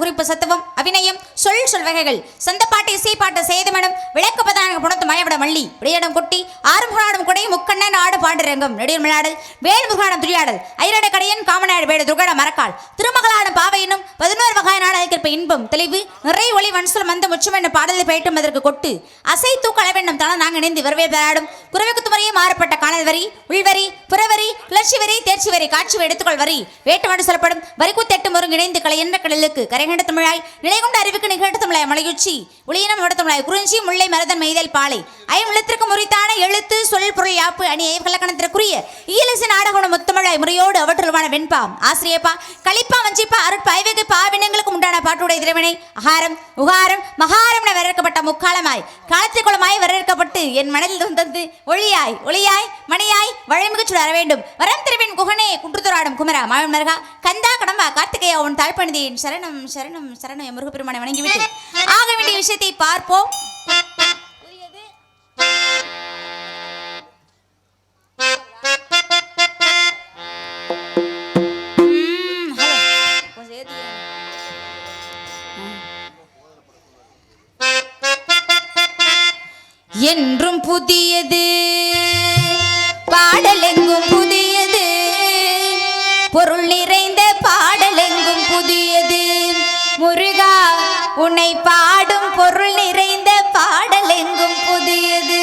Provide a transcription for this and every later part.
அமைப்பு சத்துவம் அபிநயம் சொல் வகைகள் சந்தப்பாட்டு இசைப்பாட்டு சேதமனம் விளக்கு பதான புணத்து மயவிட மல்லி விடையிடம் கொட்டி ஆறுமுகநாடும் கொடை முக்கண்ணன் ஆடு பாண்டுரங்கம் நெடுமலாடல் வேல்முகநாடம் துரியாடல் ஐரட கடையன் காமநாடு வேடு துர்கட மரக்கால் திருமகளாடும் பாவையினும் 11 வகை நாடகிற்ப இன்பம் தெளிவு நிறை ஒளி வன்சல் மந்த முச்சம் என்ற பாடலை பயிட்டும் அதற்கு கொட்டு அசை தூக்களவென்னும் தன நாங்கள் இணைந்து வரவேற்பாடும் குறவைக்குத்து முறையே மாறப்பட்ட காணல் வரி உள்வரி புறவரி கிளர்ச்சி வரி தேர்ச்சி வரி காட்சி எடுத்துக்கொள் வரி வேட்டுமாடு சொல்லப்படும் வரிக்குத்தெட்டு முருங்கு இணைந்து கலை என்ற கடலுக்கு கரைகண்ட தமிழாய் நிலைகொண்ட அறிவுக்கு நிகழ்த்த தமிழாய் மலையுச்சி ஒளியினம் விட தமிழாய் குறிஞ்சி முல்லை மருதன் மெய்தல் பாலை ஐம்புலத்திற்கு முறைத்தான எழுத்து சொல் பொருள் யாப்பு அணி ஐவகலக்கணத்திற்குரிய இயலிசை நாடகம் முத்தமிழாய் முறையோடு அவற்றுள்வான வெண்பாம் ஆசிரியப்பா களிப்பா வஞ்சிப்பா அருட்பா ஐவகை பாவினங்களுக்கும் உண்டான பாட்டுடைய திரைவனை அகாரம் உகாரம் மகாரம் என வரவேற்கப்பட்ட முக்காலமாய் காலத்திற்குளமாய் வரவேற்கப்பட்டு என் மனதில் தந்து ஒளியாய் ஒளியாய் மணியாய் வழிமிகுச்சுட வர வேண்டும் வரம் திருவின் குகனே குன்றுதுராடும் குமரா மாவன் மருகா கந்தா கடம்பா கார்த்திகையா உன் தாழ்பணிதியின் சரணம் சரணம் சரணம் என் முருகப்பெருமானை வணங்கிவிட்டு ஆக வேண்டிய விஷயத்தை பார்ப்போம். என்றும் புதியது பாடலெங்கும் புதியது பொருள் நிறைந்த பாடலெங்கும் புதியது முருகா உன்னை பாடும் பொருள் நிறைந்த பாடலெங்கும் புதியது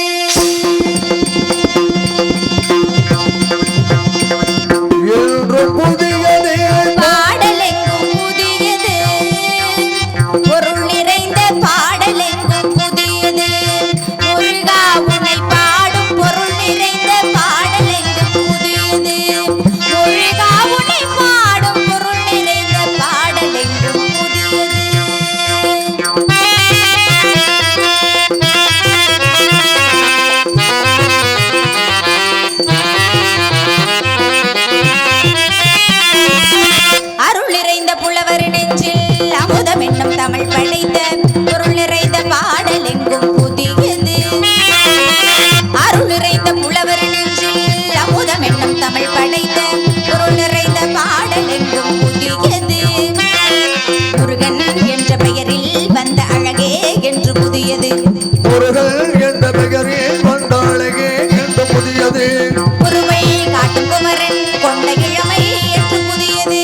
பாடலெங்கும் புதியது பொருள் நிறைந்த பாடலெங்கும் புதியது முருகா உன்னை பாடும் பொருள் நிறைந்த பாடலெங்கும் புதியது முருகா உன்னை பாடும் பொருள் நிறைந்த பாடலெங்கும் புதியது. அருள் நிறைந்த புலவர் நெஞ்சில் அமுதம் என்னும் தமிழ் படைத்த பொருள் நிறைந்த பாடலெங்கும் புதியது அருள் நிறைந்த புலவர் நெஞ்சில் அமுதம் என்னும் தமிழ் படைத்த பொருள் நிறைந்த பாடலெங்கும் புதியது முருகன் என்ற பெயரில் வந்த அழகே என்று புதியது முருகன் என்ற பெயரில் வந்த அழகே என்று புதியது குருவை காட்டும் குமரன் கொண்ட இளமை என்று புதியது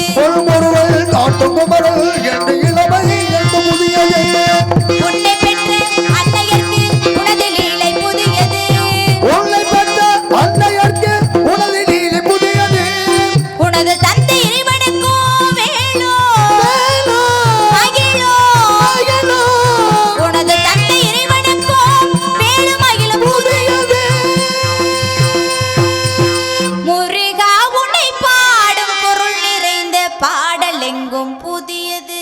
முருகன் காட்டும் குமரன் என்ற இளமை என்று புதியது உன்னை பெற்ற அன்னையர்க்கு உனது லீலை புதியது உன்னை பெற்ற அன்னையர்க்கு உனது லீலை புதியது உனது தந்தை இறைவனுக்கோ வேலோ மகிழோ உனது தந்தை இறைவனுக்கோ வேலு மகிழும் புதியது முருகா உன்னை பாடும் பொருள் நிறைந்த பாடலெங்கும் புதியது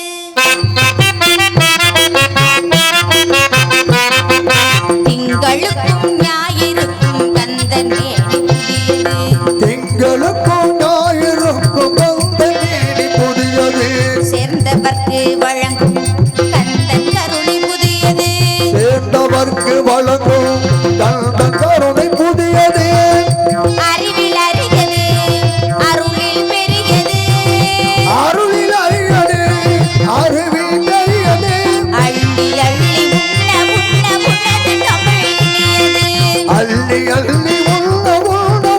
திங்களுக்கும் ஞாயிறுக்கும் கந்தன் ஏடி புதியது திங்களுக்கும் ஞாயிறுக்கும் வந்த நீடி புதியது சேர்ந்தவர்க்கு வழங்கும் கந்தன் கருணை புதியது சேர்ந்தவர்க்கு வழங்கும் தந்த கருணை புதியது அறிவில் அறியது அருளில் பெரியது அருளில் அறியது அறிவில் பெரியது அள்ளி அள்ளி உண்ணது தமிழ் இனியது அள்ளி அள்ளி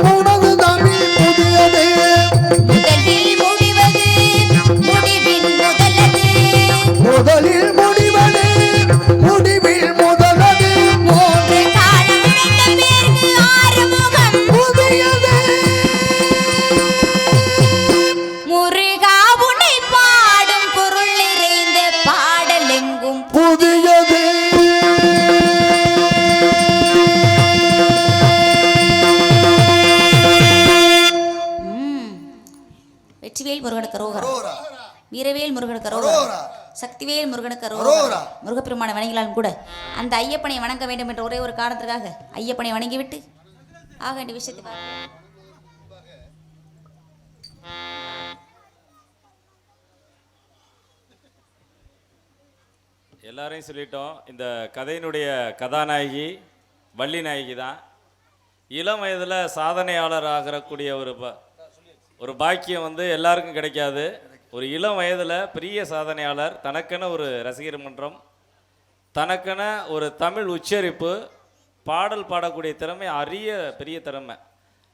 உணவு தமிழ் புதியது முதலில் முடிவது முடிவின் முதலது முதலில் முடிவது முடிவில் முதலது மூன்று காலம் உடைந்த பேருக்கு ஆறுமுகம் புதியது முருகா உன்னை பாடும் பொருள் நிறைந்த பாடலெங்கும் புதியது வெற்றிவேல் முருகனுக்கு ரோகரா வீரவேல் முருகனுக்கு ரோகரா சக்திவேல் முருகனுக்கு ரோகரா முருகப்பெருமான வணங்கினாலும் கூட அந்த ஐயப்பனை வணங்க வேண்டும் என்ற ஒரே ஒரு காரணத்திற்காக ஐயப்பனை வணங்கிவிட்டு ஆக வேண்டிய விஷயத்தை பார்ப்போம். எல்லாரையும் சொல்லிட்டோம். இந்த கதையினுடைய கதாநாயகி வள்ளி நாயகி தான். இளம் வயதில் சாதனையாளர் ஆகக்கூடிய ஒரு பாக்கியம் வந்து எல்லாருக்கும் கிடைக்காது. ஒரு இளம் வயதில் பெரிய சாதனையாளர், தனக்கென ஒரு ரசிகர் மன்றம், தனக்கென ஒரு தமிழ் உச்சரிப்பு, பாடல் பாடக்கூடிய திறமை அரிய பெரிய திறமை.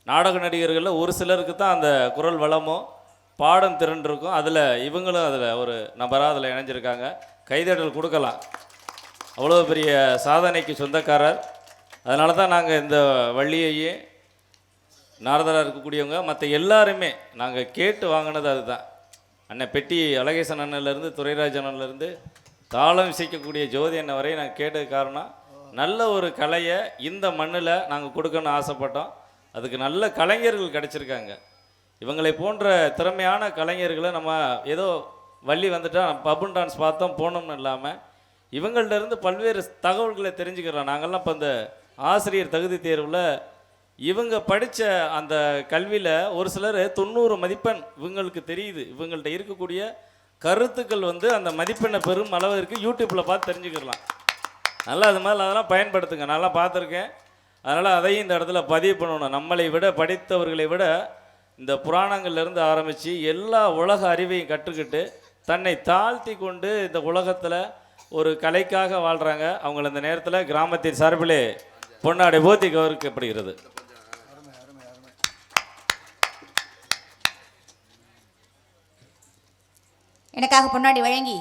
நாடக நடிகர்களில் ஒரு சிலருக்கு தான் அந்த குரல் வளமோ பாடம் திறன் இருக்கும். அதில் இவங்களும் அதில் ஒரு நபராக அதில் இணைஞ்சிருக்காங்க. கைதட்டல் கொடுக்கலாம். அவ்வளோ பெரிய சாதனைக்கு சொந்தக்காரர். அதனால தான் நாங்கள் இந்த வள்ளியையே நாரதராக இருக்கக்கூடியவங்க மற்ற எல்லாருமே நாங்கள் கேட்டு வாங்கினது அதுதான். அண்ணன் பெட்டி அழகேசன் அண்ணன்லேருந்து துரைராஜ் அண்ணன்லேருந்து தாளம் இசைக்கக்கூடிய ஜோதி அண்ணன் வரை நாங்கள் கேட்டது காரணம், நல்ல ஒரு கலையை இந்த மண்ணில் நாங்கள் கொடுக்கணும்னு ஆசைப்பட்டோம். அதுக்கு நல்ல கலைஞர்கள் கிடச்சிருக்காங்க. இவங்களை போன்ற திறமையான கலைஞர்களை நம்ம ஏதோ வள்ளி வந்துட்டால் பப்புன் டான்ஸ் பார்த்தோம் போனோம்னு இல்லாமல் இவங்கள்ட்ட இருந்து பல்வேறு தகவல்களை தெரிஞ்சுக்கிறோம். நாங்கள்லாம் இப்போ இந்த ஆசிரியர் தகுதி தேர்வில் இவங்க படித்த அந்த கல்வியில் ஒரு சிலர் 90 மதிப்பெண் இவங்களுக்கு தெரியுது. இவங்கள்ட்ட இருக்கக்கூடிய கருத்துக்கள் வந்து அந்த மதிப்பெண்ணை பெரும் அளவிற்கு யூடியூப்பில் பார்த்து தெரிஞ்சுக்கலாம். நல்லா அது மாதிரி அதெல்லாம் பயன்படுத்துங்க. நல்லா பார்த்துருக்கேன். அதனால் அதையும் இந்த இடத்துல பதிவு பண்ணணும். நம்மளை விட படித்தவர்களை விட இந்த புராணங்கள்லேருந்து ஆரம்பித்து எல்லா உலக அறிவையும் கற்றுக்கிட்டு தன்னை தாழ்த்தி கொண்டு இந்த உலகத்தில் ஒரு கலைக்காக வாழ்கிறாங்க. அவங்கள இந்த நேரத்தில் கிராமத்தின் சார்பிலே பொன்னாடை போத்தி கௌரவிக்கப்படுகிறது. எனக்காக பொன்னாடி வழங்கி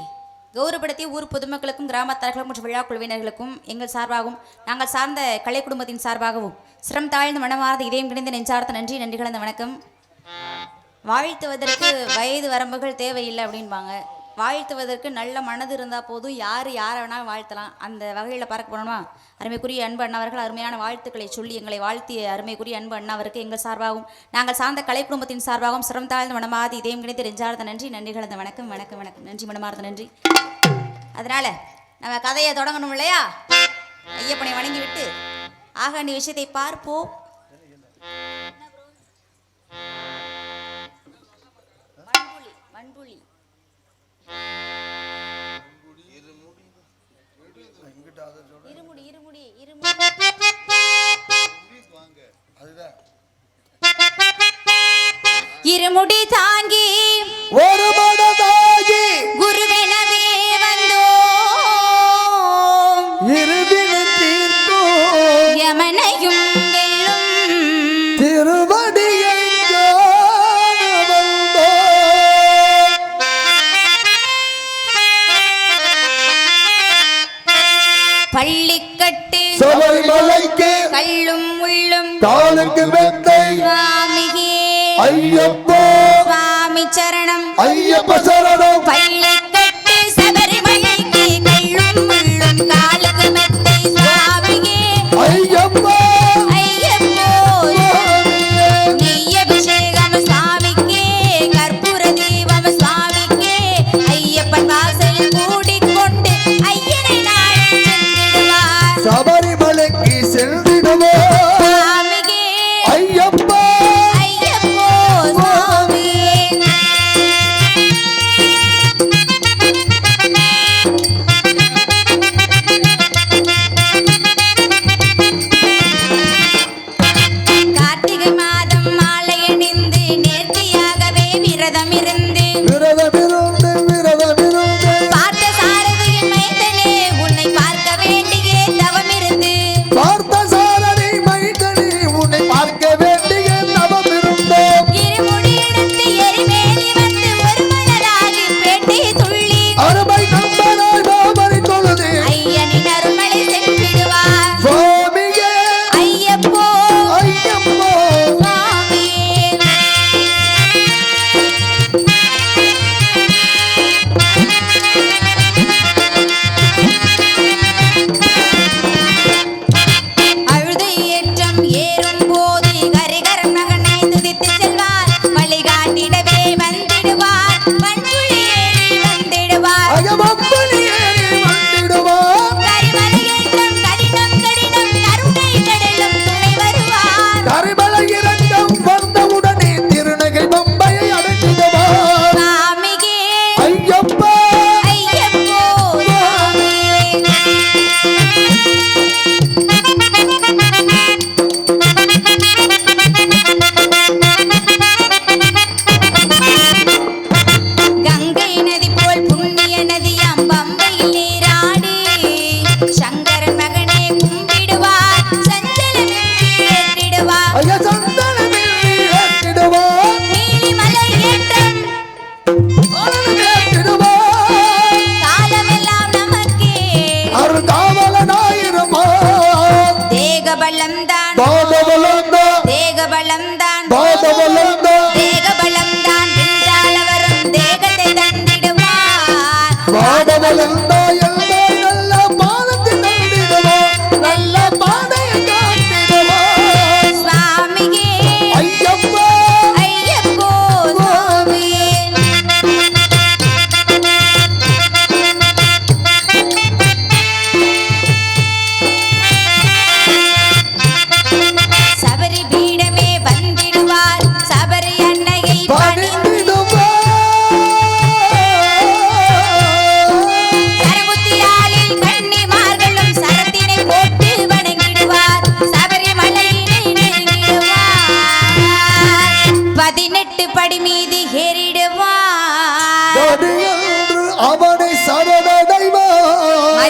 கௌரவப்படுத்தி ஊர் பொதுமக்களுக்கும் கிராமத்தார்களுக்கும் மற்றும் விழா குழுவினர்களுக்கும் எங்கள் சார்பாகவும் நாங்கள் சார்ந்த கலை குடும்பத்தின் சார்பாகவும் சிரம் தாழ்ந்த மனமார்ந்த இதயம் கிடைந்த நெஞ்சார்த்த நன்றி நன்றி கலந்த வணக்கம். வாழ்த்துவதற்கு வயது வரம்புகள் தேவையில்லை அப்படின்பாங்க. வாழ்த்துவதற்கு நல்ல மனது இருந்தால் போதும், யார் யாரை வேணாலும் வாழ்த்தலாம். அந்த வகையில் பார்க்க போனோமா, அருமைக்குரிய அன்பு அண்ணாவர்கள் அருமையான வாழ்த்துக்களை சொல்லி எங்களை வாழ்த்திய அருமைக்குரிய அன்பு அண்ணாவருக்கு எங்கள் சார்பாகவும் நாங்கள் சார்ந்த கலை குடும்பத்தின் சார்பாகவும் சிரம் தாழ்ந்த மனமாதி இதயம் கிடைத்து நெஞ்சார்ந்த நன்றி நன்றி கலந்த வணக்கம் வணக்கம் வணக்கம். நன்றி மனமார்ந்த நன்றி. அதனால் நம்ம கதையை தொடங்கணும் இல்லையா? ஐயப்பனை வணங்கி விட்டு ஆக நீ விஷயத்தை பார்ப்போம். மண்புலி இருமுடி இருமுடி இருமுடி இருமுடி தாங்கி ஒரு மனதாகி குருவெனவே வந்தோ இருவினை தீர்க்கும் யமனையும் வெல்லும் திருவடியை பள்ளிக்கட்டு சபரிமலைக்கு கள்ளும் உள்ளும் காலுக்கு மெத்தை சுவாமிகே ஐயப்போ சுவாமி சரணம் ஐயப்ப சரணம். பள்ளிக்கட்டு சபரிமலைக்கு கள்ளும் உள்ளும் காலுக்கு மெத்தை சுவாமிகே ஐயப்போ ஐயப்போ நெய் அபிஷேகம் சுவாமிக்கே கற்பூர தீபம் சுவாமிக்கே ஐயப்பன் வாசல் கூடிக்கொண்டு ஐயனை நாடி சென்றிடுவார் சபரிமலைக்கு சென்றிடுவோ சுவாமிகே ஐயப்பா ஐயப்போ சுவாமியே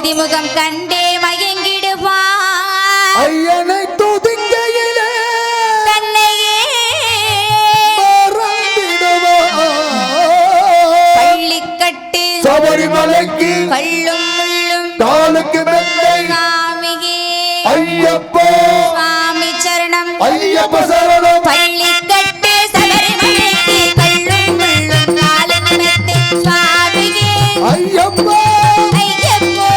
ஜோதிமுகம் கண்டே மயங்கிடுவான் ஐயனை துதிக்கையிலே தன்னையே பள்ளிக்கட்டு சபரிமலைக்கு கள்ளும் முள்ளும் காலுக்கு மெத்தை சாமியே ஐயப்போ சுவாமி சரணம் ஐயப்ப சரணம் பள்ளிக்கட்டு சபரிமலைக்கு கள்ளும் முள்ளும் காலுக்கு மெத்தை சுவாமியே ஐயப்பா ஐயப்போ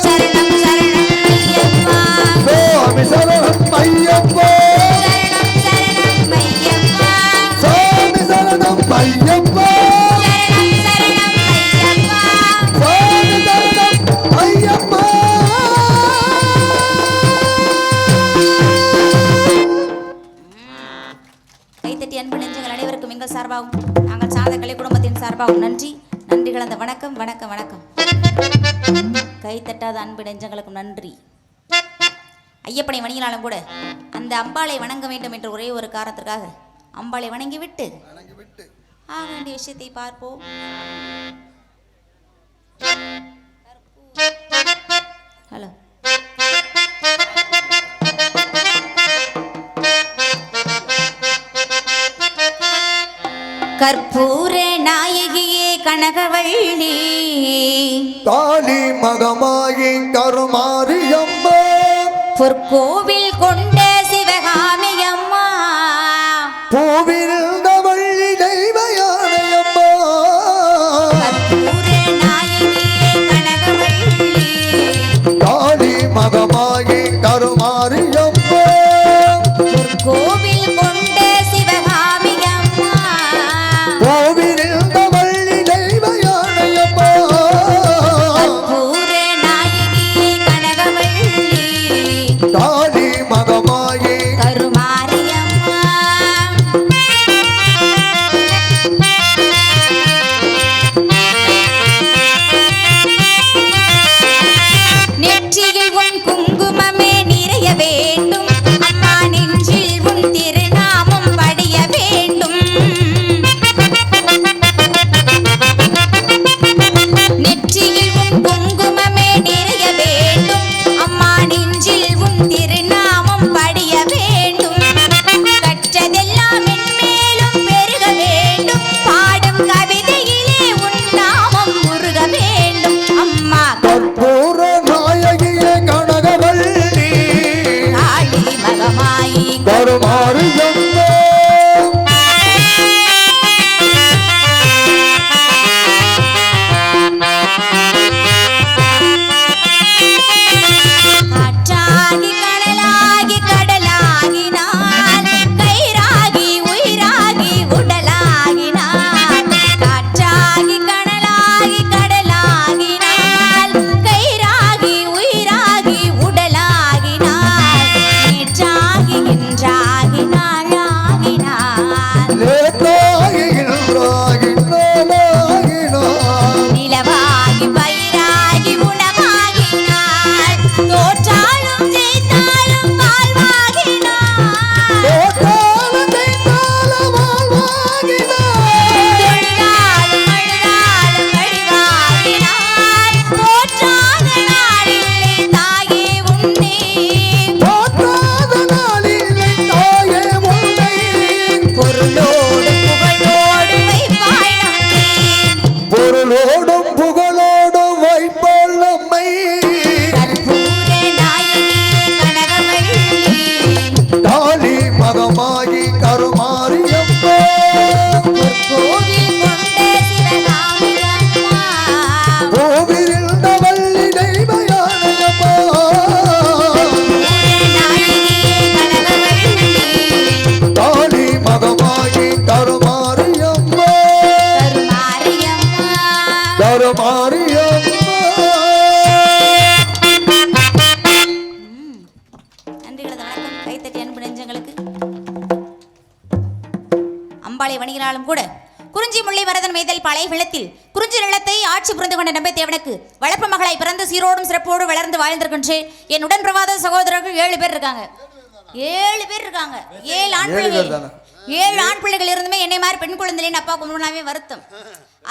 சரணம் சரணம் ஐயப்பா சுவாமி சரணம் ஐயப்போ சரணம் சரணம் ஐயப்பா சுவாமி சரணம் ஐயப்போ சரணம் சரணம் ஐயப்பா சுவாமி சரணம் ஐயப்பா கைத்தட்டி அன்பு நெஞ்சங்கள் அனைவருக்கும் எங்கள் சார்பாகவும் நாங்கள் சார்ந்த கலை குடும்பத்தின் சார்பாகவும் நன்றி நன்றி கலந்த வணக்கம் வணக்கம் வணக்கம் கைத்தட்டாத அன்பு நெஞ்சங்களுக்கும் நன்றி ஐயப்பனை வணங்கினாலும் கூட அந்த அம்பாளை வணங்க வேண்டும் என்ற ஒரே ஒரு காரணத்திற்காக அம்பாளை வணங்கிவிட்டு ஆக வேண்டிய விஷயத்தை பார்ப்போம் ஹலோ கற்பூர நாயகியே கனகவள்ளி தாலி மகமாயி கருமாரியம்மா பொற்கோவில் கொண்ட சிவகாமி அம்மா பூவிருந்த வள்ளி தெய்வ யானையம்மா கற்பூர நாயகியே கனகவள்ளி தாலி மகமாயி கருமாரியம்மா பொற்கோவில் கொண்ட சிவகாமி அம்மா பூவிருந்த வள்ளி தெய்வ யானையம்மா கற்பூர நாயகியே கனகவள்ளி தாலி மகமாயி கருமாரியம்மா நெற்றியில் உன் குங்குமமே நிறைய வேண்டும் அம்மா நெஞ்சில் உன் திருநாமம் படிய வேண்டும் நெற்றியில் உன் குங்குமமே நிறைய வேண்டும் அம்மா நெஞ்சில் உன் திருநாமம் படிய வேண்டும் கற்றதெல்லாம் மென்மேலும் பெருக வேண்டும் பாடும் கவிதையிலே உன் நாமம் முருக வேண்டும் அம்மா கற்பூர நாயகியே கனகவள்ளி காளி மகமாயி கருமாரியம்மா காற்றாகி கடலாகி கடலாகினான் கயிறாகி உயிராகி உடலாகினான் காற்றாகி கடலாகி கடலாகினான் கயிறாகி உயிராகி உடலாகினான் நேற்றாகி இன்றாகி நாளாகினான் லேத்தாகி இன்றாகி நாளாகினான் நிலவாகி பயிராகி உணவாகினாள் தோற்றாலும் ஜெயித்தாலும் வாழ்வாகினாள் தோற்றாலும் ஜெயித்தாலும் வாழ்வாகினான் தொழுதாலும் அழுதாலும் அழிவாகினாள் போற்றாத நாளில்லை தாயே உன்னை தோற்றாத நாளில்லை தாயே உன்னை பொருளோடு புகழோடு வைப்பாய் நம்மை பொருளோடும் புகழோடும் வைப்பாள் நம்மை கற்பூர நாயகியே கனகவள்ளி தாலி மகமாகி கருமாரியம்மா பொற்கோவில் கொண்ட சிவகாமி அம்மா பூவிருந்த வள்ளி தெய்வ யானையம்மா நாயகியே கனகவள்ளி தாலி மகமாகி கருமாரியம்மா கருமாரியம்மா கருமாரியம்மா நன்றிகளது வணக்கம் கைத்தட்டி அன்பு நெஞ்சங்களுக்கு அம்பாளை வணிகனாலும் கூட குறிஞ்சி முல்லை வரதன் மைதல் பழைய வெள்ளத்தில் குறிஞ்சி நிலத்தை ஆட்சி புரிந்து கொண்ட நம்பை தேவனுக்கு வளர்ப்பு மகளாய் பிறந்து சீரோடும் சிறப்போடு வளர்ந்து வாழ்ந்திருக்கின்றேன் என் உடன் பிரவாத சகோதரர்கள் 7 பேர் இருக்காங்க 7 பேர் இருக்காங்க 7 ஆண் பிள்ளைகள் 7 ஆண் பிள்ளைகள் இருந்துமே என்னை மாதிரி பெண் குழந்தைன்னு அப்பா கும்பிடுனாவே வருத்தம்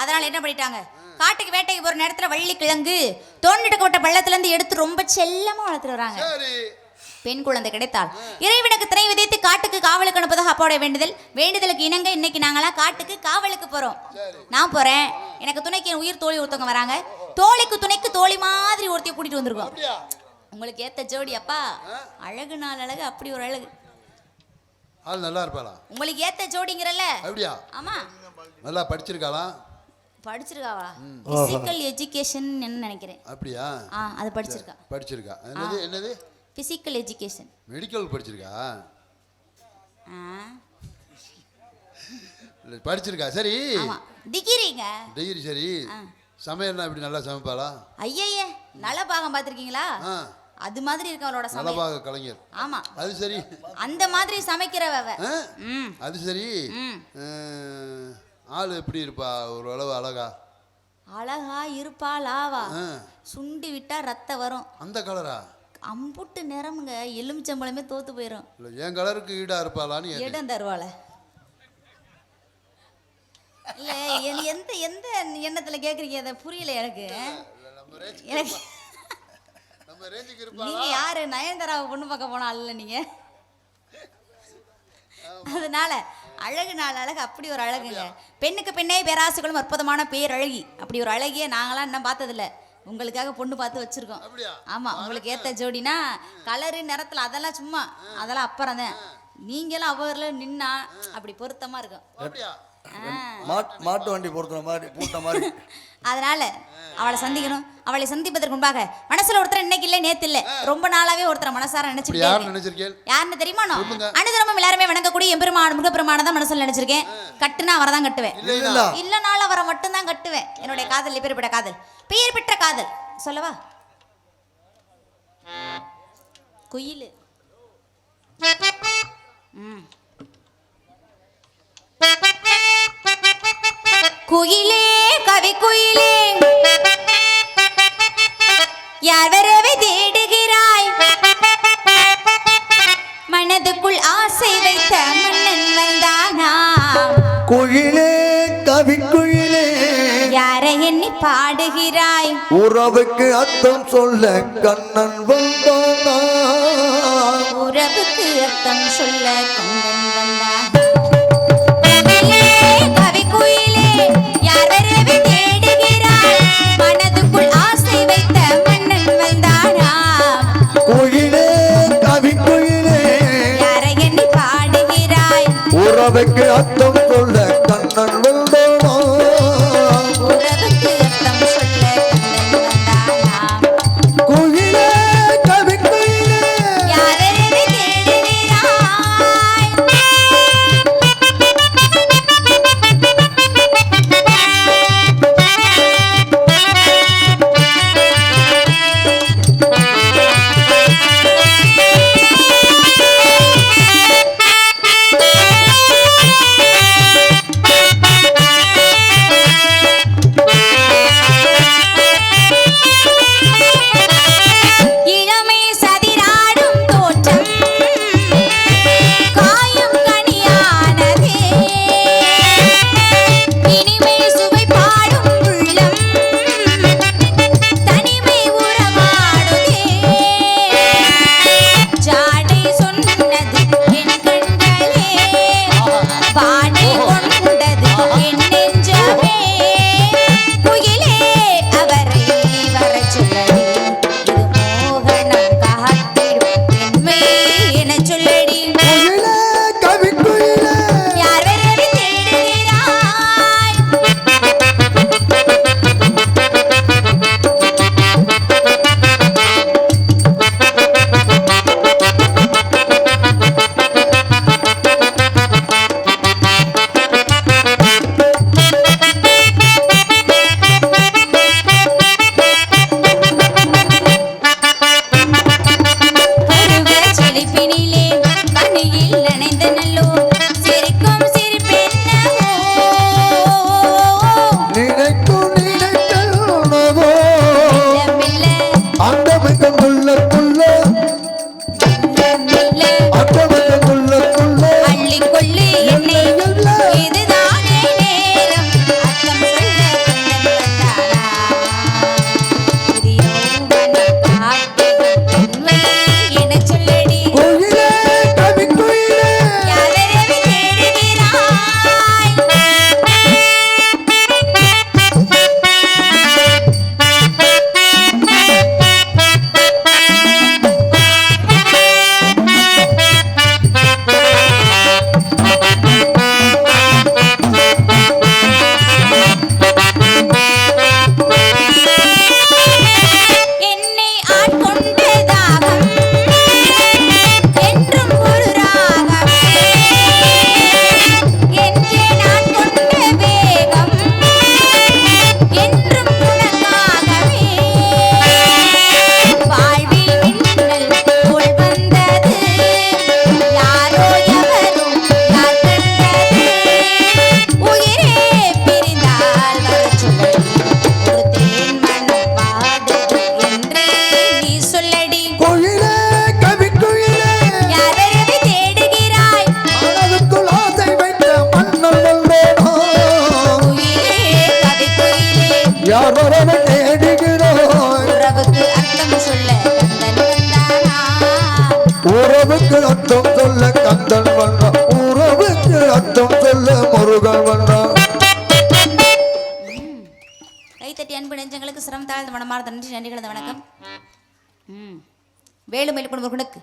அதனால என்ன பண்ணிட்டாங்க காட்டுக்கு வேட்டைக்கு போற நேரத்துல வள்ளி கிழங்கு தோண்டிட்டு பள்ளத்துல இருந்து எடுத்து ரொம்ப செல்லமா வளர்த்துட்டு வராங்க. சரி. பெண் குழந்தை கிடைத்தால் இறைவனுக்கு திரை விதைத்து காட்டுக்கு காவலுக்கு அனுப்பதாக அப்பாவுடைய வேண்டுதலுக்கு இணங்க இன்னைக்கு நாங்களாம் காட்டுக்கு காவலுக்கு போறோம். நான் போறேன், எனக்கு துணைக்கு உயிர் தோழி ஒருத்தவங்க வராங்க. தோழிக்கு துணைக்கு தோழி மாதிரி ஒருத்தைய கூட்டிட்டு வந்திருக்கோம். உங்களுக்கு ஏத்த ஜோடி அப்பா, அழகு நாள் அழகு, அப்படி ஒரு அழகு. ஆள் நல்லா இருப்பாளா? உங்களுக்கு ஏத்த ஜோடிங்கிறல்ல? அப்படியா? ஆமா. நல்லா படிச்சிருக்காளா? படிச்சிருக்காவா? பிசிக்கல் எஜுகேஷன் நினைக்கிறேன். அப்படியா? அது படிச்சிருக்கா. படிச்சிருக்கா. என்னது என்னது? Physical education. மெடிக்கல் படிச்சிருக்கா? படிச்சிருக்கா. சரி. ஆமா, டிகிரிங்க. டிகிரி. சரி. சமையல்னா இப்படி நல்லா சமைப்பாளா? ஐயையே, நல்ல பாகம் பார்த்திருக்கீங்களா? அது மாதிரி இருக்கு அவளோட சமையல். நல்ல பாக கலைஞர். ஆமா, அது சரி. அந்த மாதிரி சமைக்கிறவ. அது சரி. ஆளு எப்படி இருப்பா? ஒரு அளவு அழகா? அழகா இருப்பா. லாவா சுண்டி விட்டா ரத்த வரும். அந்த கலரா? அம்புட்டு நிறமுங்க, எலுமிச்சம்பழமே தோத்து போயிடும். என் கலருக்கு ஈடா இருப்பாளான்னு இடம் தருவாள. இல்ல, எந்த எந்த எண்ணத்துல கேக்குறீங்க? அதை புரியல எனக்கு. எனக்கு நீங்க யாரு? நயன்தாராவை பொண்ணு பார்க்க போனா அல்ல நீங்க. அதனால அழகு நாள் அழகு, அப்படி ஒரு அழகுங்க. பெண்ணுக்கு பெண்ணே பேராசைகளும் அற்புதமான பேரழகி. அப்படி ஒரு அழகிய நாங்களாம் இன்னும் பார்த்ததில்ல. உங்களுக்காக பொண்ணு பார்த்து வச்சிருக்கோம். ஆமா, உங்களுக்கு ஏத்த ஜோடினா கலரு நிறத்துல அதெல்லாம் சும்மா, அதெல்லாம் அப்புறம் தான். நீங்களும் அவர்ல நின்னா அப்படி பொருத்தமா இருக்கும். மாட்டு வண்டி பொறுத்த மாதிரி பூட்ட மாதிரி. அதனால அவளை சந்திக்கணும். அவளை சந்திப்பதற்கு முன்பாக மனசுல ஒருத்தர் இன்னைக்கு இல்ல நேத்து இல்ல ரொம்ப நாளாவே ஒருத்தர் மனசார நினைச்சிருக்கேன். யாருன்னு தெரியுமா? அனுதினமும் எல்லாருமே வணங்கக்கூடிய எம்பெருமான் முருகப்பெருமானை தான் மனசுல நினைச்சிருக்கேன். கட்டுனா அவரை கட்டுவேன், இல்லனாலும் அவரை மட்டும் தான் கட்டுவேன். என்னுடைய காதல் எப்பேற்பட்ட காதல், பெயர் பெற்ற காதல் சொல்லவா? குயிலு. குயிலே கவி குயிலே, யார் வரவை தேடுகிறாய்? மனதுக்குள் ஆசை வைத்த மன்னன் வந்தானா? குயிலே கவி குயிலே, யாரை எண்ணி பாடுகிறாய்? உறவுக்கு அர்த்தம் சொல்ல கண்ணன் வந்தானா? உறவுக்கு அர்த்தம் சொல்ல கண்ணன் வந்தான். உறவுக்கு அர்த்தம் சொல்ல கண்ணன் வந்தானா? உறவுக்கு அர்த்தம் சொல்ல கண்ணன் வந்தானா? குயிலே கவி குயிலே, யாரரை தேடுகிறாய்? கொடுத்த சிரம் தாழ்ந்த மனமார்ந்த நன்றி நன்றிகளது வணக்கம். வேலுமேல் குடும்பர்களுக்கு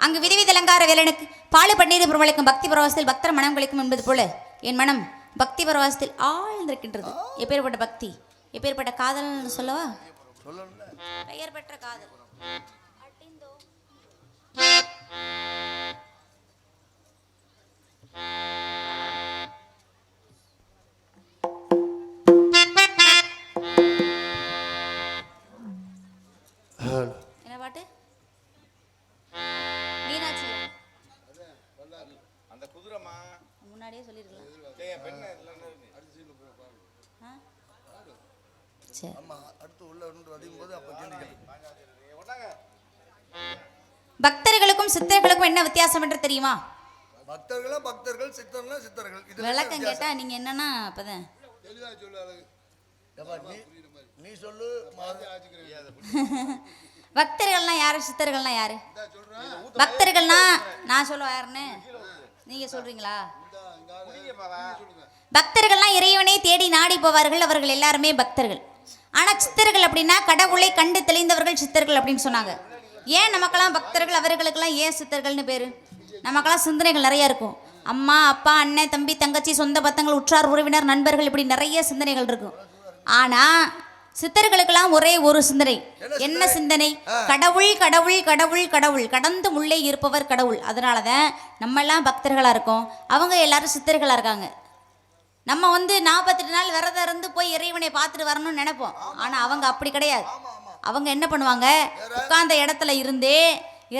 அங்கு விதிவித அலங்கார வேலனுக்கு பாலு பன்னீர் புறவழைக்கும் பக்தி பரவாசத்தில் பக்தர் மனம் கழிக்கும் என்பது போல என் மனம் பக்தி பரவாசத்தில் ஆழ்ந்திருக்கின்றது. எப்பேற்பட்ட பக்தி, எப்பேற்பட்ட காதல் சொல்லவா? பெயர் பெற்ற காதல். என்ன பாட்டு? மீனாட்சி அந்த குதிரைமா முன்னாடியே சொல்லிருக்கலாம். பக்தர்களுக்கும் சித்தர்களுக்கும் என்ன வித்தியாசம் என்று தெரியுமா? பக்தர்களா பக்தர்கள், சித்தர்களா சித்தர்கள். விளக்கம் கேட்டா நீங்க என்னன்னா அப்பதான் தெளிவா சொல்லு. நீ சொல்லு. பக்தர்கள்னா யாரு, சித்தர்கள்னா யாரு? பக்தர்கள்னா நான் சொல்ல யாருன்னு நீங்க சொல்றீங்களா? பக்தர்கள்னா இறைவனை தேடி நாடி போவார்கள், அவர்கள் எல்லாருமே பக்தர்கள். ஆனா சித்தர்கள் அப்படின்னா கடவுளை கண்டு தெளிந்தவர்கள் சித்தர்கள் அப்படின்னு சொன்னாங்க. ஏன் நமக்கெல்லாம் பக்தர்கள், அவர்களுக்கெல்லாம் ஏன் சித்தர்கள்னு பேரு? நமக்கெல்லாம் சிந்தனைகள் நிறைய இருக்கும். அம்மா அப்பா அண்ணன் தம்பி தங்கச்சி சொந்த பத்தங்கள் உற்றார் உறவினர் நண்பர்கள் இப்படி நிறைய சிந்தனைகள் இருக்கும். ஆனா சித்தர்களுக்கெல்லாம் ஒரே ஒரு சிந்தனை. என்ன சிந்தனை? கடவுள் கடவுள் கடவுள் கடவுள், கடந்து உள்ளே இருப்பவர் கடவுள். அதனால தான் நம்ம எல்லாம் பக்தர்களா இருக்கோம், அவங்க எல்லாரும் சித்தர்களா இருக்காங்க. நம்ம 48 நாள் விரதம் இருந்து போய் இறைவனை பார்த்துட்டு வரணும்னு நினைப்போம். ஆனா அவங்க அப்படி கிடையாது. அவங்க என்ன பண்ணுவாங்க? உட்கார்ந்த இடத்துல இருந்தே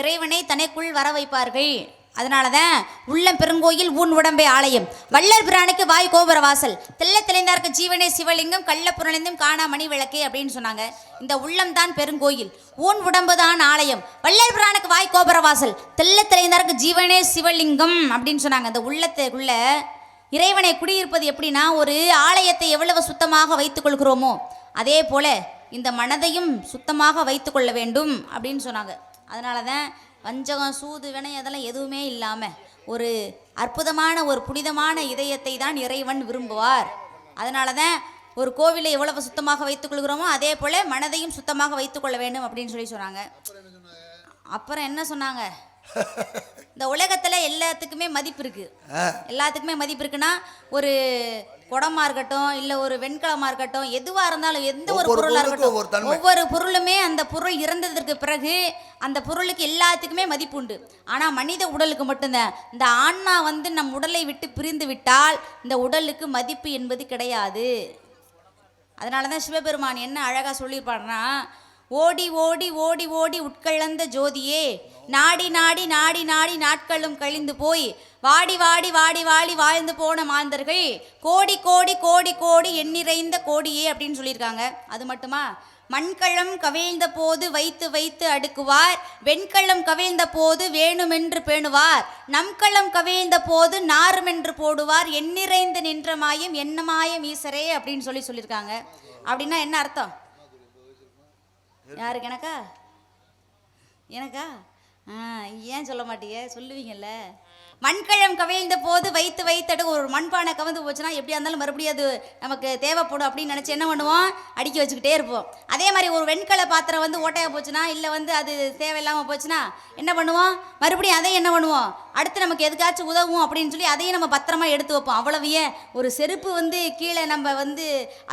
இறைவனை தனக்குள் வர வைப்பார்கள். அதனாலதான் உள்ளம் பெருங்கோயில் ஊன் உடம்பே ஆலயம், வள்ளல் பிரானுக்கு வாய் கோபுர வாசல், தெல்ல தெளிந்தார்க்கு ஜீவனே சிவலிங்கம், கள்ள புரணிந்தும் காணா மணி விளக்கே அப்படின்னு சொன்னாங்க. இந்த உள்ளம் தான் பெருங்கோயில், ஊன் உடம்பு தான் ஆலயம், வள்ளல் பிரானுக்கு வாய் கோபுர வாசல், தெல்ல தெளிந்தார்க்கு ஜீவனே சிவலிங்கம் அப்படின்னு சொன்னாங்க. இந்த உள்ளத்துக்குள்ள இறைவனை குடியிருப்பது எப்படின்னா, ஒரு ஆலயத்தை எவ்வளவு சுத்தமாக வைத்துக் கொள்கிறோமோ அதே போல இந்த மனதையும் சுத்தமாக வைத்து கொள்ள வேண்டும் அப்படின்னு சொன்னாங்க. அதனால தான் வஞ்சகம் சூது வினை அதெல்லாம் எதுவுமே இல்லாமல் ஒரு அற்புதமான ஒரு புனிதமான இதயத்தை தான் இறைவன் விரும்புவார். அதனால தான் ஒரு கோவிலை எவ்வளவு சுத்தமாக வைத்துக் கொள்கிறோமோ அதே போல் மனதையும் சுத்தமாக வைத்துக்கொள்ள வேண்டும் அப்படின்னு சொன்னாங்க. அப்புறம் என்ன சொன்னாங்க? இந்த உலகத்தில் எல்லாத்துக்குமே மதிப்பு இருக்குது. எல்லாத்துக்குமே மதிப்பு இருக்குன்னா, ஒரு குடமா இருக்கட்டும், இல்லை ஒரு வெண்கலமாக இருக்கட்டும், எதுவாக இருந்தாலும் எந்த ஒரு பொருளாக இருக்கட்டும், ஒவ்வொரு பொருளுமே அந்த பொருள் இறந்ததற்கு பிறகு அந்த பொருளுக்கு எல்லாத்துக்குமே மதிப்பு உண்டு. ஆனால் மனித உடலுக்கு மட்டும்தான். இந்த ஆன்மா நம் உடலை விட்டு பிரிந்து விட்டால் இந்த உடலுக்கு மதிப்பு என்பது கிடையாது. அதனால தான் சிவபெருமான் என்ன அழகாக சொல்லியிருப்பாருன்னா, ஓடி ஓடி ஓடி ஓடி உட்கழந்த ஜோதியே, நாடி நாடி நாடி நாடி நாட்களும் கழிந்து போய் வாடி வாடி வாடி வாடி வாழ்ந்து போன மாந்தர்கள் கோடி கோடி கோடி கோடி எண்ணிறைந்த கோடியே அப்படின்னு சொல்லியிருக்காங்க. அது மட்டுமா? மண்களம் கவிழ்ந்த போது வைத்து வைத்து அடுக்குவார், வெண்களம் கவிழ்ந்த போது வேணுமென்று பேணுவார், நம்களம் கவிழ்ந்த போது நாருமென்று போடுவார், எண்ணிறைந்து நின்ற மாயம் என்ன மாயம் ஈசரே அப்படின்னு சொல்லியிருக்காங்க. அப்படின்னா என்ன அர்த்தம்? யாருக்கு? எனக்கா? ஏன் சொல்ல மாட்டீங்க? சொல்லுவீங்கல்ல. மண்கழம் கவிழ்ந்த போது வைத்து வைத்தடு, ஒரு மண்பானை கவிழ்ந்து போச்சுன்னா எப்படியா இருந்தாலும் மறுபடியும் அது நமக்கு தேவைப்படும் அப்படின்னு நினச்சி என்ன பண்ணுவோம்? அடுக்கி வச்சுக்கிட்டே இருப்போம். அதே மாதிரி ஒரு வெண்கல பாத்திரம் ஓட்டையாக போச்சுன்னா, இல்லை அது தேவையில்லாமல் போச்சுன்னா என்ன பண்ணுவோம்? மறுபடியும் அதையும் என்ன பண்ணுவோம்? அடுத்து நமக்கு எதுக்காச்சும் உதவும் அப்படின்னு சொல்லி அதையும் நம்ம பத்திரமா எடுத்து வைப்போம். அவ்வளவு ஏன், ஒரு செருப்பு கீழே நம்ம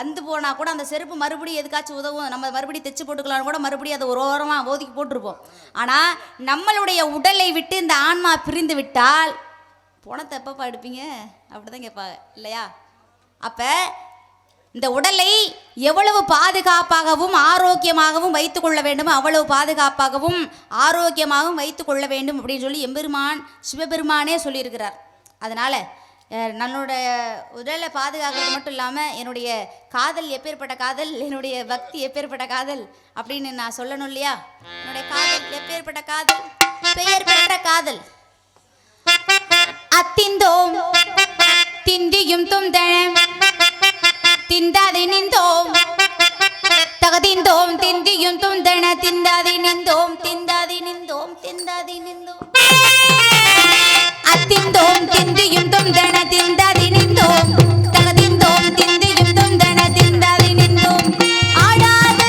அந்து போனால் கூட அந்த செருப்பு மறுபடியும் எதுக்காச்சும் உதவும், நம்ம மறுபடியும் தைச்சு போட்டுக்கலாம்னு கூட மறுபடியும் அதை ஒரு ஓரமாக ஒதுக்கி போட்டிருப்போம். ஆனால் நம்மளுடைய உடலை விட்டு இந்த ஆன்மா பிரிந்து விட்டால் பணத்தை எப்பப்பா எடுப்பீங்க அப்படிதான் கேட்பாங்க இல்லையா? அப்போ இந்த உடலை எவ்வளவு பாதுகாப்பாகவும் ஆரோக்கியமாகவும் வைத்துக்கொள்ள வேண்டுமோ அவ்வளவு பாதுகாப்பாகவும் ஆரோக்கியமாகவும் வைத்துக்கொள்ள வேண்டும் அப்படின்னு சொல்லி எம்பெருமான் சிவபெருமானே சொல்லியிருக்கிறார். அதனால் நம்மளுடைய உடலை பாதுகாக்கிறது மட்டும் இல்லாமல் என்னுடைய காதல் எப்பேற்பட்ட காதல், என்னுடைய பக்தி எப்பேற்பட்ட காதல் அப்படின்னு நான் சொல்லணும் இல்லையா? என்னுடைய காதல் எப்பேற்பட்ட காதல், பெயர் பெற்ற காதல். அத்திந்தோம் திந்தியும் துந்தன திந்தாதி நின்றோம் தகதிந்தோம் திந்தியும் துந்தன திந்தாதி நின்றோம் திந்தாதி நின்றோம் திந்தாதி நின்றோம் அத்திந்தோம் திந்தியும் துந்தன திந்தாதி நின்றோம் தகதிந்தோம் திந்தியும் துந்தன திந்தாதி நின்றோம் ஆடாத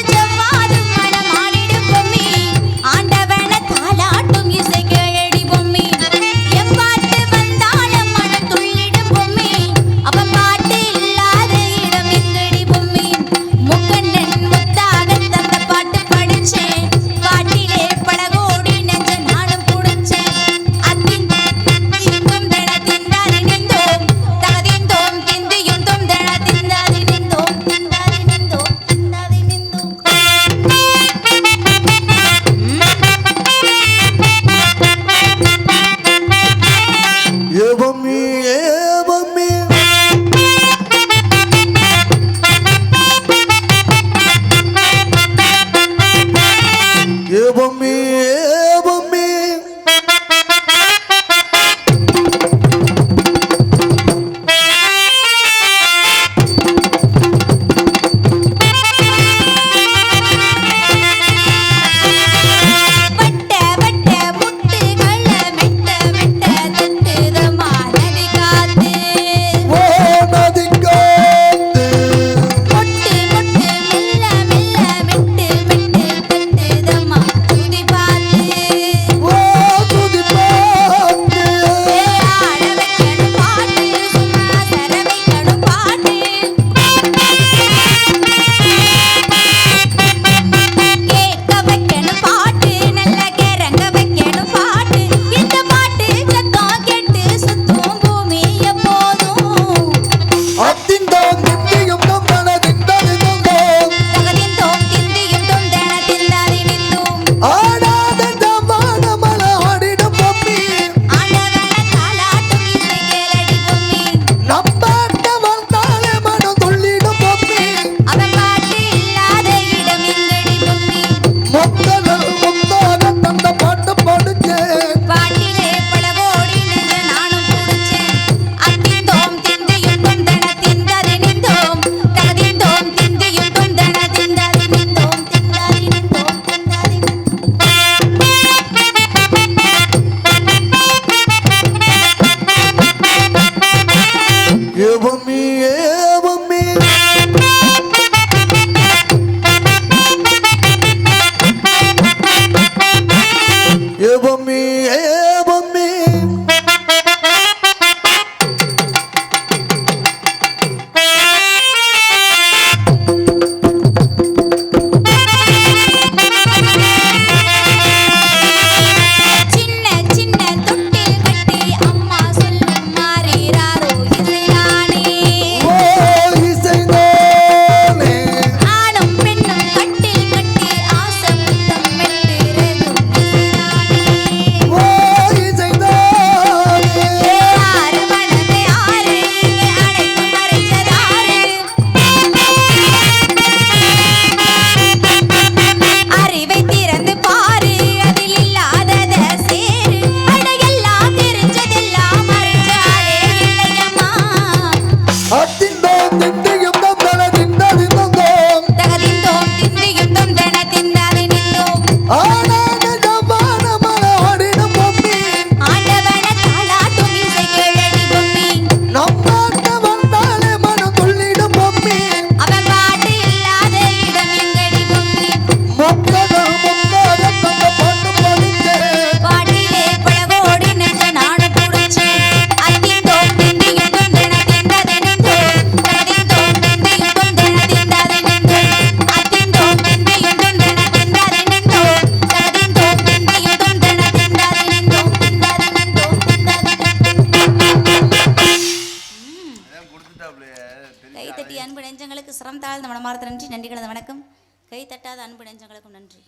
வணக்கம். கை தட்டாத அன்பு நெஞ்சங்களுக்கும் நன்றி.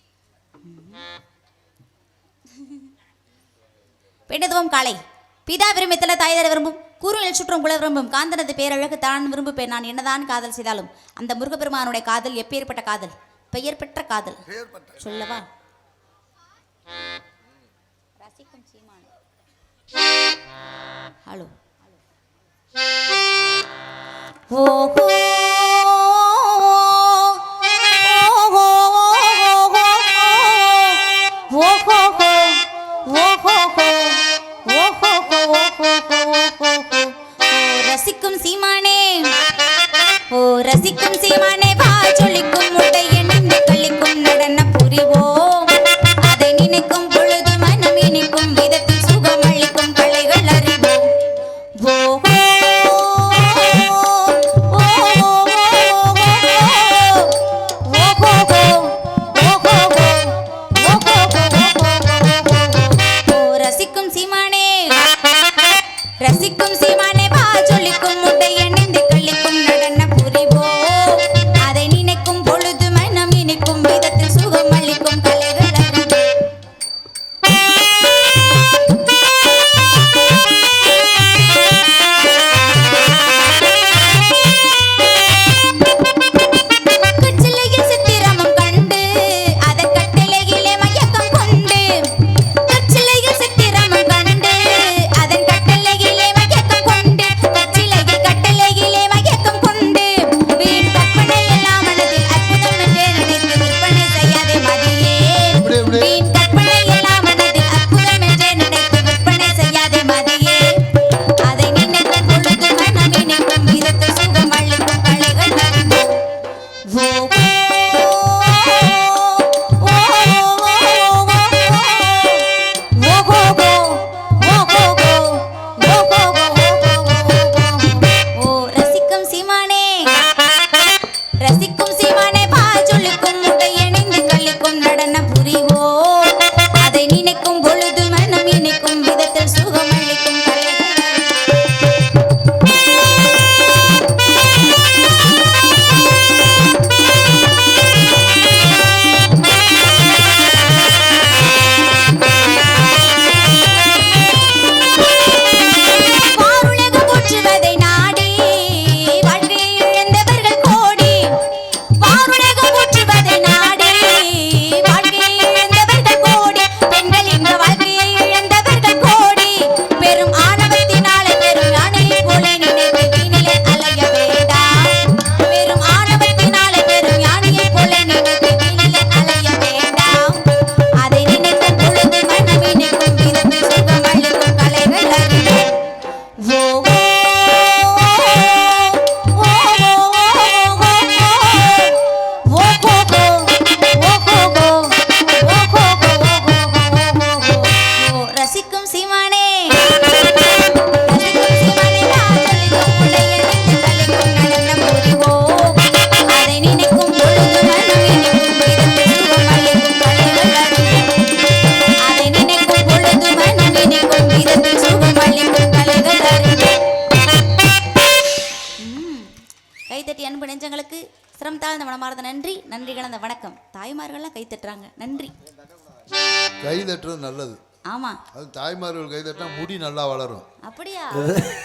பெண்ணதுவம் காலை பிதா விரும்பித்தல தாய்தர விரும்பும் கூறுகள் சுற்றும் குல விரும்பும் காந்தனது பேரழகு தான் விரும்புப்பேன் நான் என்னதான் காதல் செய்தாலும் அந்த முருகப்பெருமானுடைய காதல் எப்பேற்பட்ட காதல், பெயர் பெற்ற காதல் சொல்லவா? ரசிக்கும் சீமானே. ஹலோ. ஓஹோ ரசிக்கும் சீமானே, ஓ ரசிக்கும் சீமானே, வா சொல்லிக்கும் முட்டைய நின்று கழிக்கும் நடன புரிவோம். அதை நினைக்கும் பொழுது மனம் இனிக்கும் விதத்தில் சுகம் அளிக்கும் கலைகள் அறிவோம். ஓஹோ ரசிக்கும் சீமானே, ரசிக்கும் சீமானே, வா சொல்லிக்கும் முட்டைய நின்று கழிக்கும் நடன புரிவோம். அதை நினைக்கும் பொழுது மனம் இனிக்கும் விதத்தில் சுகம் அளிக்கும் கலைகள் அறிவோம். கச்சிலையில் சித்திரமும் கண்டு அதன் கட்டளையிலே மயக்கம் கொண்டு, கச்சிலையில் சித்திரமும் கண்டு அதன் கட்டளையிலே மயக்கம் கொண்டு, கச்சிலையில் கட்டளையிலே மயக்கம் கொண்டு, வீண் கற்பனை எல்லாம் மனதில் அற்புதம் என்றே நினைத்து விற்பனை செய்யாதே மதியே. வீண் கற்பனை எல்லாம் மனதில் அற்புதம் என்றே நினைத்து விற்பனை செய்யாதே மதியே. அதை நினைக்கும் பொழுது மனம் இனிக்கும் விதத்தில் சுகம் அளிக்கும் கலைகள் அறிவோம். ரசிக்கும் சீமானே, ரசிக்கும் சீமானே, வா சொல்லிக்கும் முட்டைய நின்று கழிக்கும் நடன புரிவோம். அதை நினைக்கும் பொழுது மனம் இனிக்கும் விதத்தில் சுகம் அளிக்கும் கலைகள் வாருலகம் போற்றுவதை நாடி வாழ்க்கையை இழந்தவர்கள் கோடி. வாருலகம் போற்றுவதை நாடி வாழ்க்கையை இழந்தவர்கள் கோடி. பெண்கள் என்ற வாழ்க்கையை இழந்தவர்கள் கோடி. பெரும் ஆணவத்தினாலே பெரும் யானையை போல நினைத்து வீணிலே அலைய வேண்டாம். பெரும் ஆணவத்தினாலே பெரும் யானையை போல நினைத்து வீணிலே அலைய வேண்டாம். அதை நினைக்கும் பொழுது மனம் இனிக்கும் விதத்தில் சுகம் அளிக்கும் கலைகள் அறிவோம். ரசிக்கும் சீமானே, ரசிக்கும் சீமானே, வா சொல்லிக்கும் முட்டைய நின்று கழிக்கும் நடனம் புரிவோம். அதை நினைக்கும் பொழுது மனம் இனிக்கும் விதத்தில் சுகம் அளிக்கும் கலைகள் அறிவோம். அதை நினைக்கும் பொழுது மனம் இனிக்கும் விதத்தில் சுகம் அளிக்கும் கலைகள் அறிவோம். கைத்தட்டி அன்பு நெஞ்சங்களுக்கு சிரம் தாழ்ந்த மனமார்ந்த நன்றி, நன்றி கலந்த வணக்கம். தாய்மார்கள்லாம் கை தட்டுறாங்க, நன்றி. கை தட்டுறது நல்லது. ஆமா, அது தாய்மார்கள் கை தட்டினா முடி நல்லா வளரும். அப்படியா?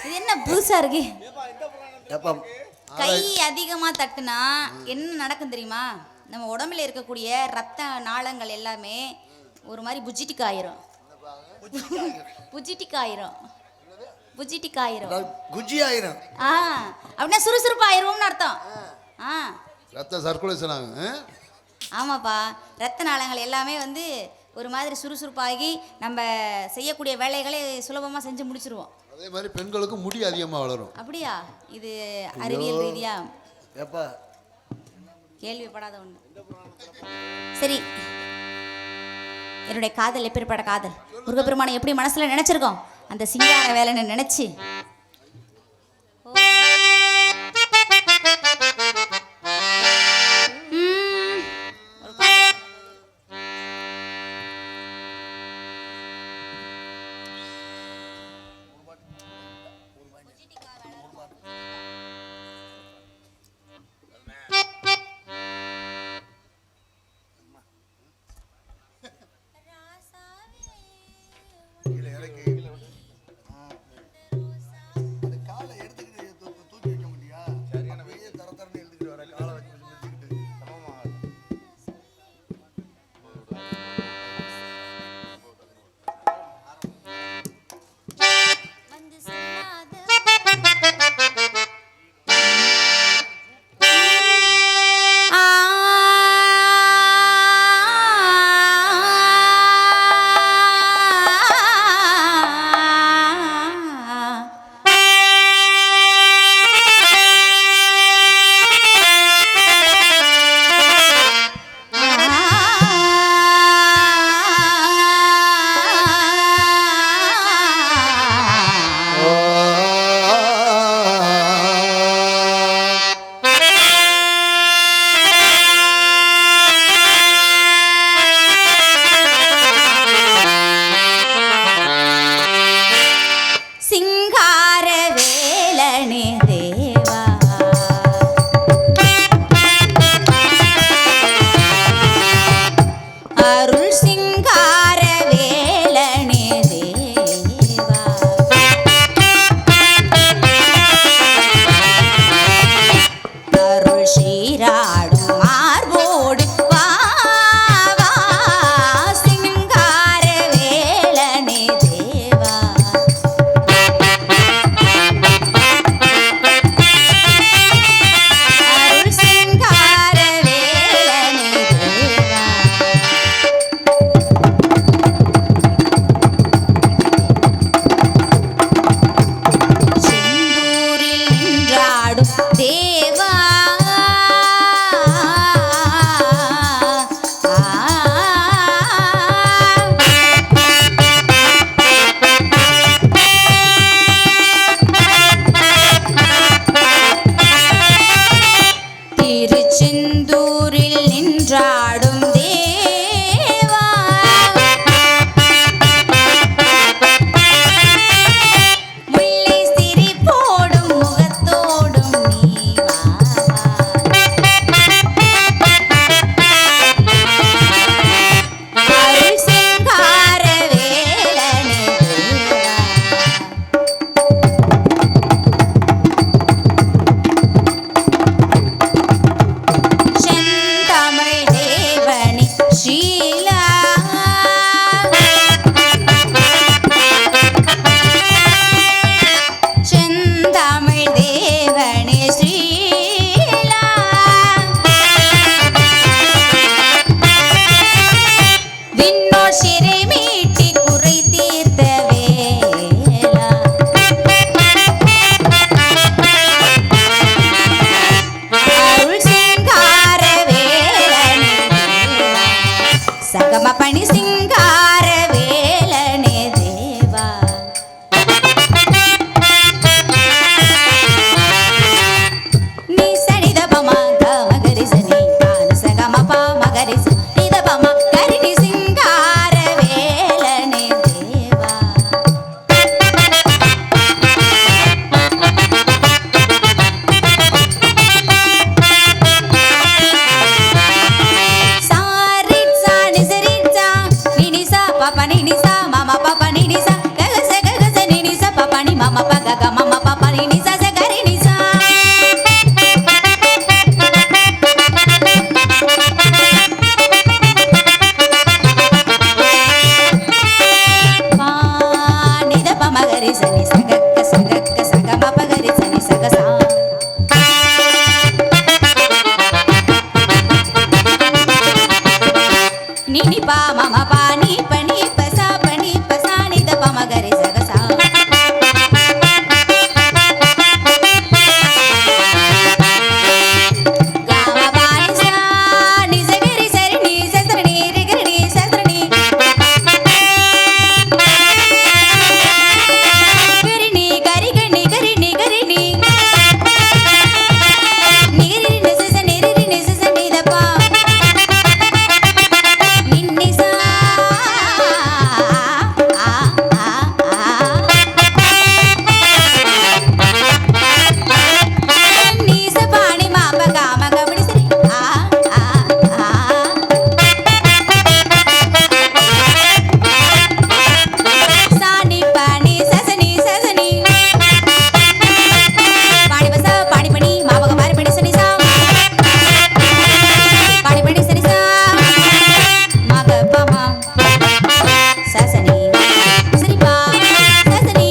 இது என்ன புதுசா இருக்கு? கை அதிகமா தட்டுனா என்ன நடக்கும் தெரியுமா? நம்ம உடம்புல இருக்கக்கூடிய ரத்த நாளங்கள் எல்லாமே ஒரு மாதிரி புஜிட்டிக் ஆயிரும். புஜிட்டிக் ஆயிரும், புஜிட்டிக் ஆயிரும், குஜி ஆயிரும். அப்படின்னா சுறுசுறுப்பு ஆயிருவோம்னு அர்த்தம். ரத்த சர்க்குலேஷன் ஆகும். ஆமாப்பா, ரத்த நாளங்கள் எல்லாமே வந்து ஒரு மாதிரி சுறுசுறுப்பாகி நம்ம செய்யக்கூடிய வேலைகளை சுலபமாக செஞ்சு முடிச்சிருவோம். அதே மாதிரி பெண்களுக்கு முடி அதிகமாக வளரும். அப்படியா? இது அறிவியல் ரீதியா எப்பா கேள்விப்படாத ஒன்று. சரி, என்னுடைய காதல் எப்பேற்பட்ட காதல், முருகப்பெருமானை எப்படி மனசுல நினைச்சிருக்கோம், அந்த சிங்கார வேலைன்னு நினைச்சு சகம பணி சிங்கார வேலனே தேவா நீ சனித பமா மகரி சனி சகம பா மகரி நித பமா கரி சிங்கார வேலனே தேவா சாரிட்சா நிசரிட்சா நினிசா பாப்பா நினிசா மாமா பாப்பா நினிசா ககச ககச நினிசா பாப்பா நி மாமா பகக மாமா பாப்பா நினிசா சகரி நிசா பா நித பமகரி சனி சகக்க சகக்க சகம பகரி சனி சகசா நினி பா மம பா நீ பனி பசா பனி பசா நித பமகரி சகசா காம பா நிசா நிசகரி சரி நீ சசரணி ரிகரி நீ சசரணி கரி நீ கரி கனி கரி நீ கரி நீ நிகரி நிசச நிரி நிசச நிதப்பா நின்னிசா நீச பாணி மாப காம கபடி சரி சாணி பாணி சசனி சசனி பாணி பசா பாணி பணி மாபக மாரி பணி சனி சா பாணி பணி சனி சா மக பமா சசனி சரி பா சசனி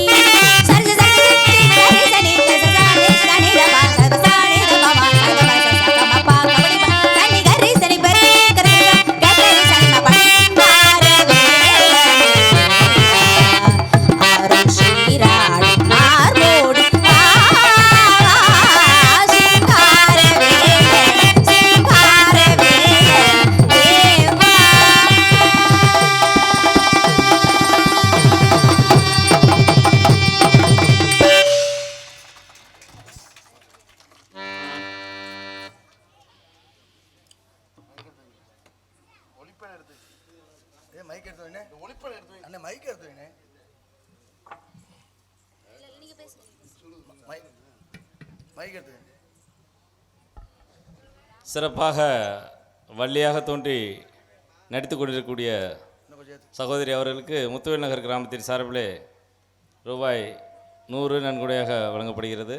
சரி சரி சரி சனி சசனி சனி ரபா சசனி ரபா சசனி சகம பா கபடி பா சனி கரி சனி பரி கரி கரி சனி ம பணி பாரவே ஆரம் ஸ்ரீராடி மார்போடு சிங்காரவே சிங்காரவே தேவா மைக் எடுத்து அண்ணே மைக் எடுத்து மைக் எடுத்து சிறப்பாக வள்ளியாக தோன்றி நடித்து கொண்டிருக்கக்கூடிய சகோதரி அவர்களுக்கு முத்துவேல் நகர் கிராமத்தின் சார்பிலே ரூபாய் 100 நன்கொடையாக வழங்கப்படுகிறது.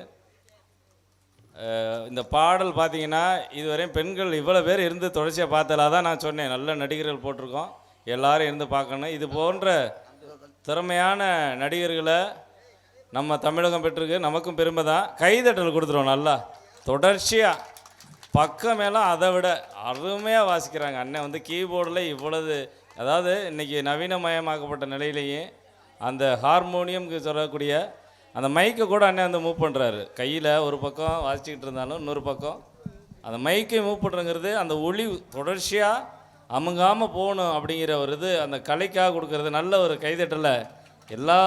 இந்த பாடல் பார்த்தீங்கன்னா இதுவரையும் பெண்கள் இவ்வளோ பேர் இருந்து தொடர்ச்சியாக பார்த்தல தான் நான் சொன்னேன், நல்ல நடிகர்கள் போட்டிருக்கோம், எல்லாரும் இருந்து பார்க்கணும். இது போன்ற திறமையான நடிகர்களை நம்ம தமிழகம் பெற்றிருக்கு, நமக்கும் பெருமை தான். கைதட்டல் கொடுத்துருவோம் நல்லா தொடர்ச்சியாக. பக்கமேலாம் அதை விட அருமையாக வாசிக்கிறாங்க. அண்ணன் வந்து கீபோர்டில் இவ்வளவு, அதாவது இன்றைக்கி நவீனமயமாக்கப்பட்ட நிலையிலேயே அந்த ஹார்மோனியம்க்கு சொல்லக்கூடிய அந்த மைக்கை கூட அண்ணன் வந்து மூவ் பண்ணுறாரு. கையில் ஒரு பக்கம் வாசிச்சுக்கிட்டு இருந்தாலும் இன்னொரு பக்கம் அந்த மைக்கை மூவ் பண்ணுறங்கிறது அந்த ஒளி தொடர்ச்சியாக அமுங்காமல் போகணும் அப்படிங்கிற ஒரு இது அந்த கலைக்காக கொடுக்கறது. நல்ல ஒரு கைதட்டலை எல்லா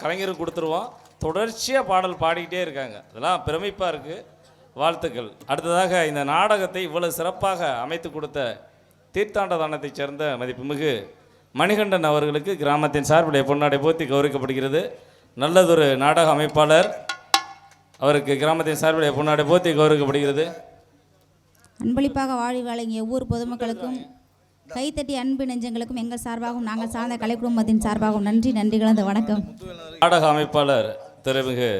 கலைஞரும் கொடுத்துருவோம். தொடர்ச்சியாக பாடல் பாடிக்கிட்டே இருக்காங்க, அதெல்லாம் பிரமிப்பாக இருக்குது. வாழ்த்துக்கள். அடுத்ததாக இந்த நாடகத்தை இவ்வளவு சிறப்பாக அமைத்து கொடுத்த தீர்த்தாண்டதானத்தைச் சேர்ந்த மதிப்புமிகு மணிகண்டன் அவர்களுக்கு கிராமத்தின் சார்பில் பொன்னாடை போத்தி கௌரவிக்கப்படுகிறது. நல்லதொரு நாடக அமைப்பாளர், அவருக்கு கிராமத்தின் சார்பில் பொன்னாடை போத்தி கௌரவிக்கப்படுகிறது. அன்பளிப்பாக வாழி வழங்கிய ஒவ்வொரு பொதுமக்களுக்கும் கைத்தட்டி அன்பு நெஞ்சங்களுக்கும் எங்கள் சார்பாகவும் நாங்கள் சார்ந்த கலை குடும்பத்தின் சார்பாகவும் நன்றி நன்றி கலந்த வணக்கம். நாடக அமைப்பாளர் திருமிகு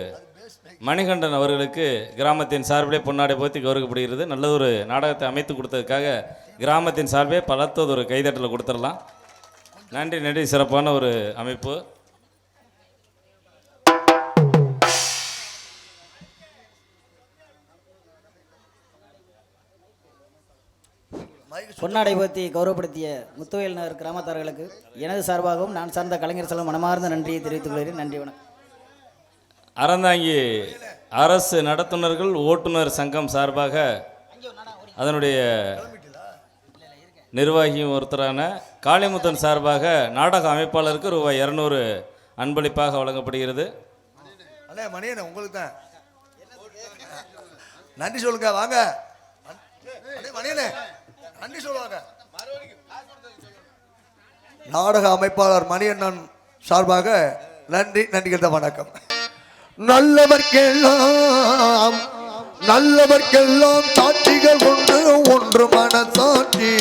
மணிகண்டன் அவர்களுக்கு கிராமத்தின் சார்பிலே பொன்னாடை போத்தி கௌரவிக்கப்படுகிறது. நல்ல ஒரு நாடகத்தை அமைத்து கொடுத்ததுக்காக கிராமத்தின் சார்பே பலத்ததொரு கைதட்டலை கொடுத்துடலாம். நன்றி நன்றி. சிறப்பான ஒரு அமைப்பு. பொன்னாடை போத்தி கௌரவப்படுத்திய முத்துவேல் நகர் கிராமத்தார்களுக்கு எனது சார்பாகவும் நான் சார்ந்த கலைஞர் செல்வம் மனமார்ந்த நன்றியை தெரிவித்துக் கொள்கிறேன். நன்றி, வணக்கம். அறந்தாங்கி அரசு நடத்துனர்கள் ஓட்டுநர் சங்கம் சார்பாக அதனுடைய நிர்வாகியும் ஒருத்தரான காளிமுத்தன் சார்பாக நாடக அமைப்பாளருக்கு ரூபாய் 200 அன்பளிப்பாக வழங்கப்படுகிறது. அண்ணே மணியண்ணே உங்களுக்கு தான் நன்றி சொல்லுங்க. வாங்க அண்ணே மணியண்ணே நன்றி சொல்லுவாங்க. நாடக அமைப்பாளர் மணியண்ணன் சார்பாக நன்றி நன்றிகள் தான் வணக்கம். நல்லவர்க்கெல்லாம் சாட்சிகள் உண்டு. ஒன்று மனசாட்சி,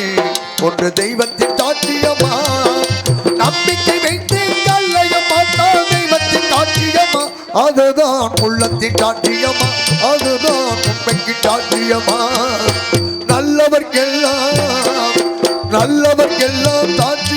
ஒன்று தெய்வத்தின் சாட்சியமா. நம்பிக்கை வைத்து கல்லைய பார்த்தால் தெய்வத்தின் சாட்சியமா. அதுதான் உள்ளத்தின் சாட்சியமா, அதுதான் உண்மைக்கு சாட்சியமா. நல்லவர்க்கெல்லாம் சாட்சி